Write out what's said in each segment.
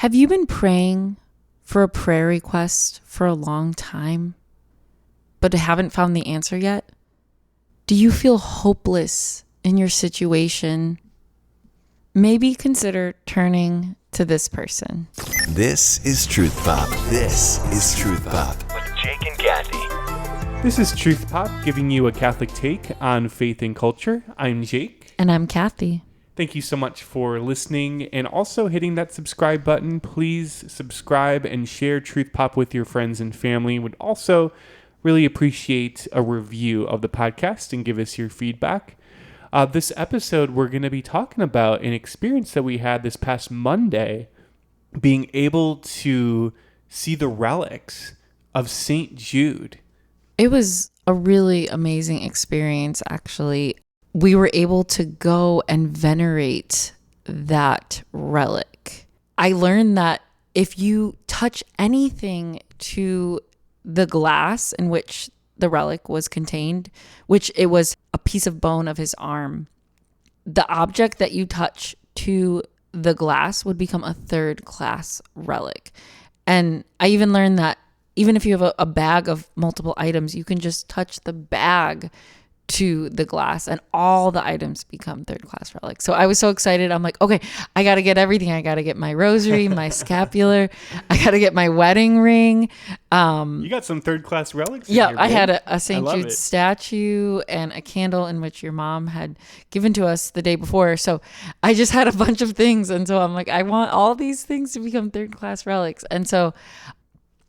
Have you been praying for a prayer request for a long time, but haven't found the answer yet? Do you feel hopeless in your situation? Maybe consider turning to this person. This is Truth Pop. This is Truth Pop with Jake and Cathy. This is Truth Pop, giving you a Catholic take on faith and culture. I'm Jake. And I'm Cathy. Thank you so much for listening and also hitting that subscribe button. Please subscribe and share Truth Pop with your friends and family. Would also really appreciate a review of the podcast and give us your feedback. This episode, we're going to be talking about an experience that we had this past Monday, being able to see the relics of St. Jude. It was a really amazing experience, actually. We were able to go and venerate that relic. I learned that if you touch anything to the glass in which the relic was contained, which it was a piece of bone of his arm, the object that you touch to the glass would become a third class relic. And I even learned that even if you have a bag of multiple items, you can just touch the bag to the glass and all the items become third class relics. So I was so excited. I'm like, okay, I got to get everything. I got to get my rosary, my scapular. I got to get my wedding ring. You got some third class relics? Yeah, I had a St. Jude statue and a candle in which your mom had given to us the day before. So I just had a bunch of things. And so I'm like, I want all these things to become third class relics. And so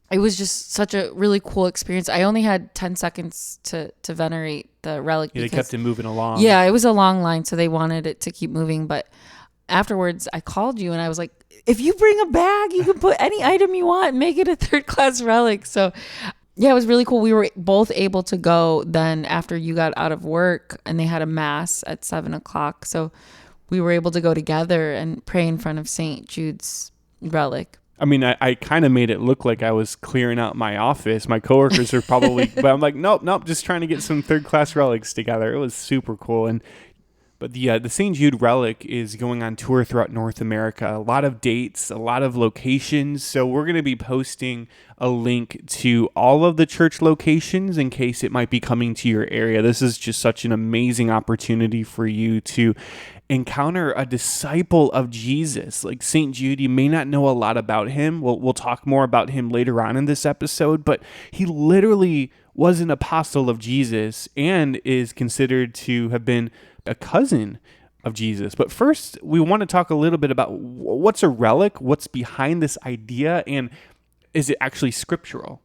it was just such a really cool experience. I only had 10 seconds to venerate the relic. Yeah, they kept it moving along. Yeah, it was a long line, so they wanted it to keep moving. But afterwards, I called you and I was like, if you bring a bag, you can put any item you want and make it a third class relic. So yeah, it was really cool. We were both able to go then after you got out of work, and they had a mass at 7:00. So we were able to go together and pray in front of St. Jude's relic. I mean, I kind of made it look like I was clearing out my office. My coworkers are probably, but I'm like, nope, just trying to get some third class relics together. It was super cool. But the St. Jude relic is going on tour throughout North America. A lot of dates, a lot of locations. So we're going to be posting a link to all of the church locations in case it might be coming to your area. This is just such an amazing opportunity for you to encounter a disciple of Jesus. Like St. Jude, you may not know a lot about him. We'll talk more about him later on in this episode, but he literally was an apostle of Jesus and is considered to have been a cousin of Jesus. But first, we want to talk a little bit about what's a relic, what's behind this idea, and is it actually scriptural?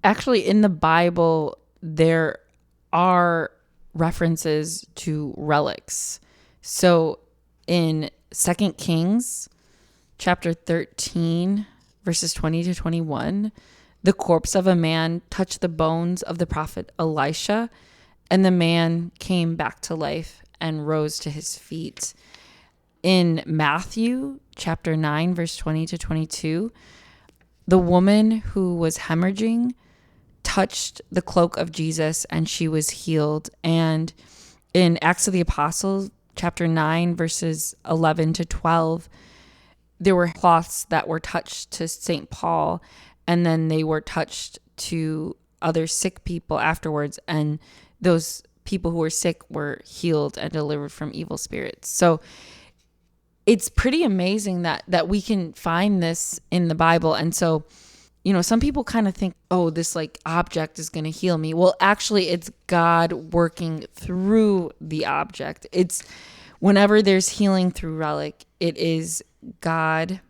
Actually, in the Bible, there are references to relics. So in 2 Kings chapter 13, verses 20 to 21, the corpse of a man touched the bones of the prophet Elisha, and the man came back to life and rose to his feet. In Matthew chapter 9, verse 20 to 22, the woman who was hemorrhaging touched the cloak of Jesus and she was healed. And in Acts of the Apostles, chapter 9, verses 11 to 12, there were cloths that were touched to St. Paul, and then they were touched to other sick people afterwards, and those people who were sick were healed and delivered from evil spirits. So it's pretty amazing that we can find this in the Bible. And so, you know, some people kind of think, oh, this like object is going to heal me. Well, actually, it's God working through the object. It's whenever there's healing through relic, it is God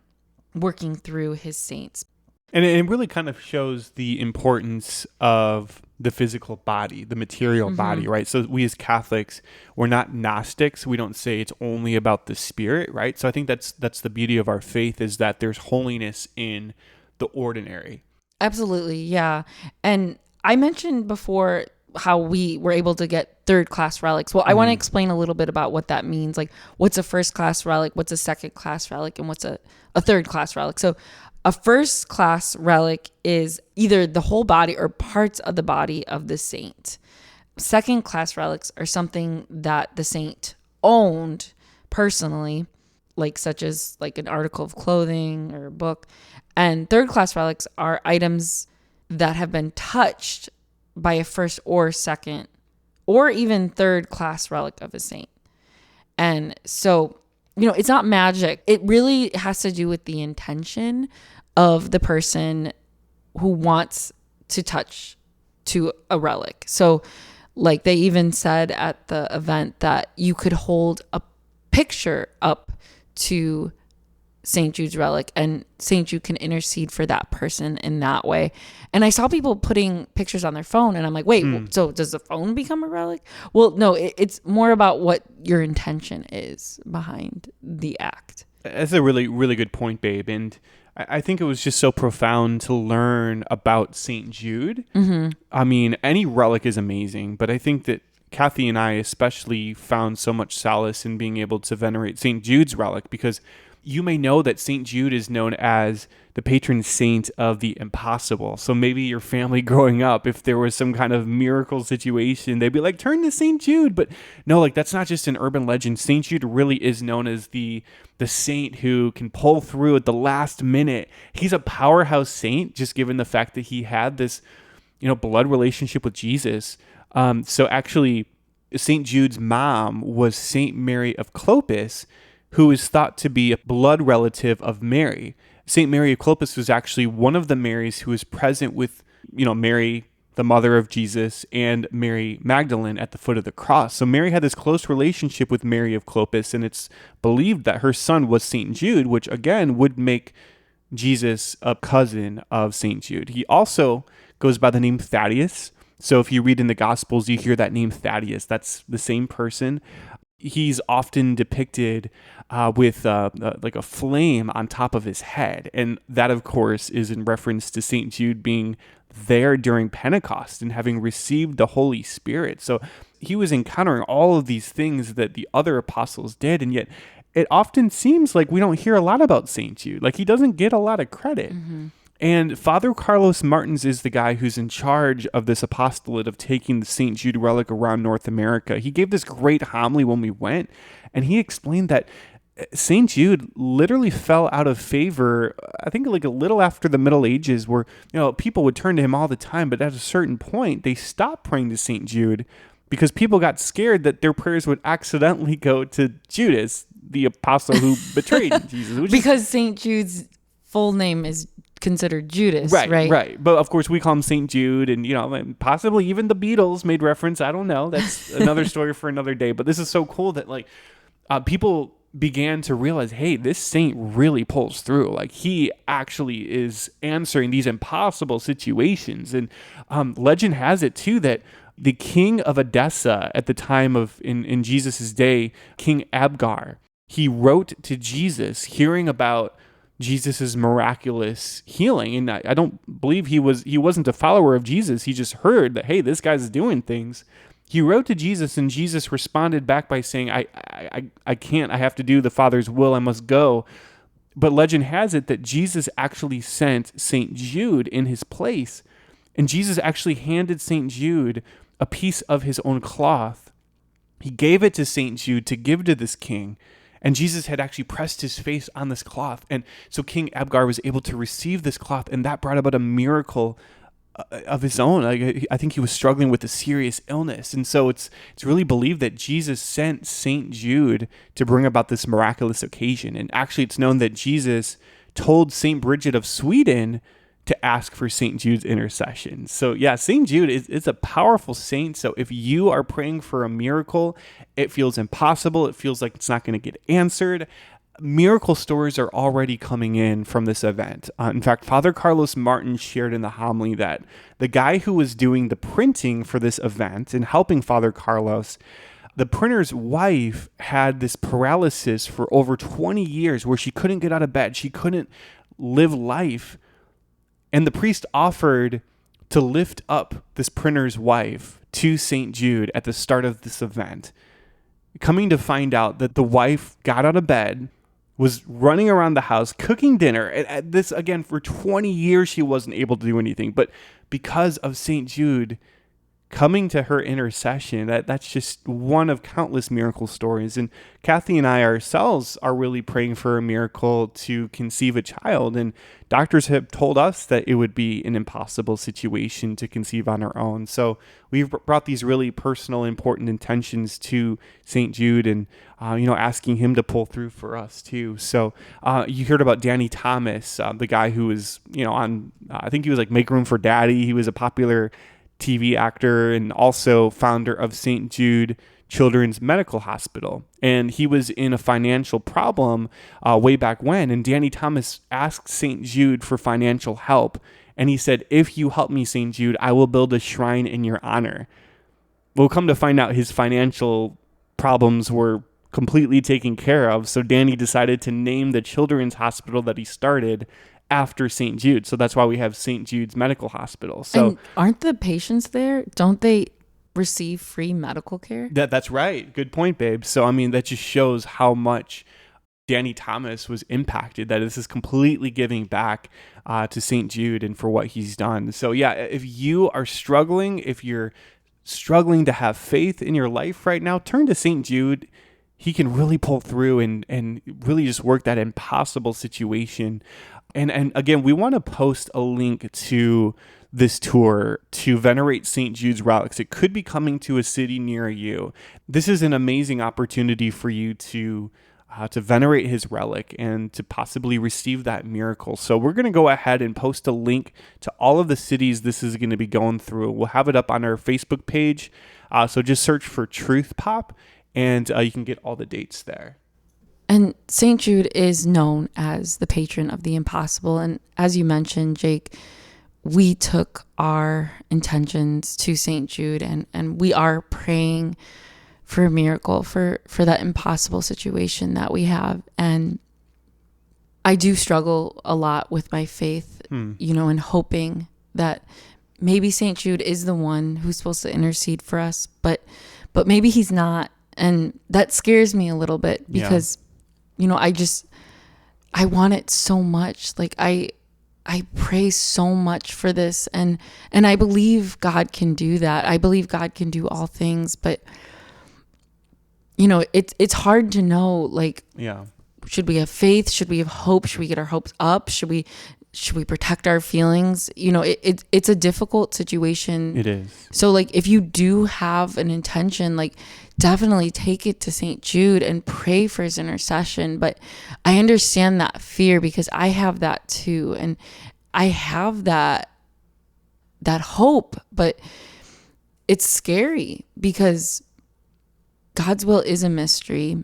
working through his saints. And it really kind of shows the importance of the physical body, the material body, right? So we as Catholics, we're not Gnostics. We don't say it's only about the spirit, right? So I think that's the beauty of our faith, is that there's holiness in the ordinary. Absolutely, yeah. And I mentioned before how we were able to get third class relics. Well, I want to explain a little bit about what that means. Like, what's a first class relic, what's a second class relic, and what's a third class relic. So a first class relic is either the whole body or parts of the body of the saint. Second class relics are something that the saint owned personally, like such as like an article of clothing or a book. And third class relics are items that have been touched by a first or second or even third class relic of a saint. And so, it's not magic. It really has to do with the intention of the person who wants to touch to a relic. So like they even said at the event that you could hold a picture up to St. Jude's relic and St. Jude can intercede for that person in that way. And I saw people putting pictures on their phone and I'm like, wait, so does the phone become a relic? Well, no, it's more about what your intention is behind the act. That's a really, really good point, babe. And I think it was just so profound to learn about St. Jude. Mm-hmm. I mean, any relic is amazing, but I think that Cathy and I especially found so much solace in being able to venerate St. Jude's relic, because you may know that St. Jude is known as the patron saint of the impossible. So maybe your family growing up, if there was some kind of miracle situation, they'd be like, turn to St. Jude. But no, like that's not just an urban legend. St. Jude really is known as the saint who can pull through at the last minute. He's a powerhouse saint, just given the fact that he had this, blood relationship with Jesus. So actually, St. Jude's mom was St. Mary of Clopas, who is thought to be a blood relative of Mary. St. Mary of Clopas was actually one of the Marys who was present with, Mary, the mother of Jesus, and Mary Magdalene at the foot of the cross. So Mary had this close relationship with Mary of Clopas, and it's believed that her son was St. Jude, which again would make Jesus a cousin of St. Jude. He also goes by the name Thaddeus. So if you read in the Gospels, you hear that name Thaddeus. That's the same person. He's often depicted with like a flame on top of his head. And that, of course, is in reference to St. Jude being there during Pentecost and having received the Holy Spirit. So he was encountering all of these things that the other apostles did. And yet it often seems like we don't hear a lot about St. Jude. Like he doesn't get a lot of credit. Mm-hmm. And Father Carlos Martins is the guy who's in charge of this apostolate of taking the St. Jude relic around North America. He gave this great homily when we went, and he explained that St. Jude literally fell out of favor, I think like a little after the Middle Ages, where people would turn to him all the time, but at a certain point, they stopped praying to St. Jude because people got scared that their prayers would accidentally go to Judas, the apostle who betrayed Jesus. Because St. Jude's full name is considered Judas, right? Right. But of course we call him St. Jude, and possibly even the Beatles made reference. I don't know. That's another story for another day. But this is so cool that people began to realize, hey, this saint really pulls through. Like he actually is answering these impossible situations. And legend has it too that the king of Edessa at the time of in Jesus's day, King Abgar, he wrote to Jesus hearing about Jesus's miraculous healing. And I don't believe he wasn't a follower of Jesus. He just heard that, hey, this guy's doing things. He wrote to Jesus, and Jesus responded back by saying, I can't, I have to do the Father's will, I must go. But legend has it that Jesus actually sent St. Jude in his place. And Jesus actually handed St. Jude a piece of his own cloth. He gave it to St. Jude to give to this king. And Jesus had actually pressed his face on this cloth. And so King Abgar was able to receive this cloth, and that brought about a miracle of his own. I think he was struggling with a serious illness. And so it's really believed that Jesus sent St. Jude to bring about this miraculous occasion. And actually it's known that Jesus told St. Bridget of Sweden to ask for St. Jude's intercession. So yeah, St. Jude is a powerful saint. So if you are praying for a miracle, it feels impossible, it feels like it's not going to get answered, miracle stories are already coming in from this event. In fact, Father Carlos Martin shared in the homily that the guy who was doing the printing for this event and helping Father Carlos, the printer's wife had this paralysis for over 20 years where she couldn't get out of bed. She couldn't live life. And the priest offered to lift up this printer's wife to St. Jude at the start of this event, coming to find out that the wife got out of bed, was running around the house, cooking dinner. And this, again, for 20 years, she wasn't able to do anything. But because of St. Jude coming to her intercession, that's just one of countless miracle stories. And Cathy and I ourselves are really praying for a miracle to conceive a child. And doctors have told us that it would be an impossible situation to conceive on our own. So we've brought these really personal, important intentions to St. Jude and, asking him to pull through for us too. So you heard about Danny Thomas, the guy who was, on, I think he was like Make Room for Daddy. He was a popular TV actor and also founder of St. Jude Children's Medical Hospital. And he was in a financial problem way back when. And Danny Thomas asked St. Jude for financial help. And he said, if you help me, St. Jude, I will build a shrine in your honor. We'll come to find out his financial problems were completely taken care of. So Danny decided to name the children's hospital that he started after St. Jude. So that's why we have St. Jude's Medical Hospital. So and aren't the patients there? Don't they receive free medical care? That's right. Good point, babe. So, I mean, that just shows how much Danny Thomas was impacted, that this is completely giving back to St. Jude and for what he's done. So, yeah, if you are struggling, if you're struggling to have faith in your life right now, turn to St. Jude. He can really pull through and really just work that impossible situation. And again, we want to post a link to this tour to venerate St. Jude's relics. It could be coming to a city near you. This is an amazing opportunity for you to venerate his relic and to possibly receive that miracle. So we're going to go ahead and post a link to all of the cities this is going to be going through. We'll have it up on our Facebook page. So just search for Truth Pop and you can get all the dates there. And St. Jude is known as the patron of the impossible. And as you mentioned, Jake, we took our intentions to St. Jude and we are praying for a miracle, for that impossible situation that we have. And I do struggle a lot with my faith, and hoping that maybe St. Jude is the one who's supposed to intercede for us, but maybe he's not. And that scares me a little bit because I want it so much. Like I pray so much for this and I believe God can do that. I believe God can do all things, but it's hard to know, like, should we have faith? Should we have hope? Should we get our hopes up? Should we protect our feelings? It's a difficult situation. It is. So like, if you do have an intention, like, definitely take it to St. Jude and pray for his intercession. But I understand that fear because I have that too. And I have that hope, but it's scary because God's will is a mystery.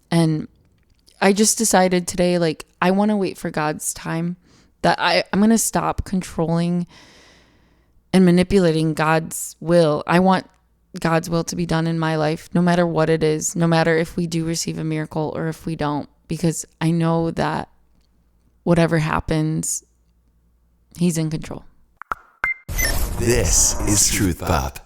And I just decided today, like, I want to wait for God's time, that I'm going to stop controlling and manipulating God's will. I want God's will to be done in my life, no matter what it is, no matter if we do receive a miracle or if we don't, because I know that whatever happens, he's in control. This is Truth Pop.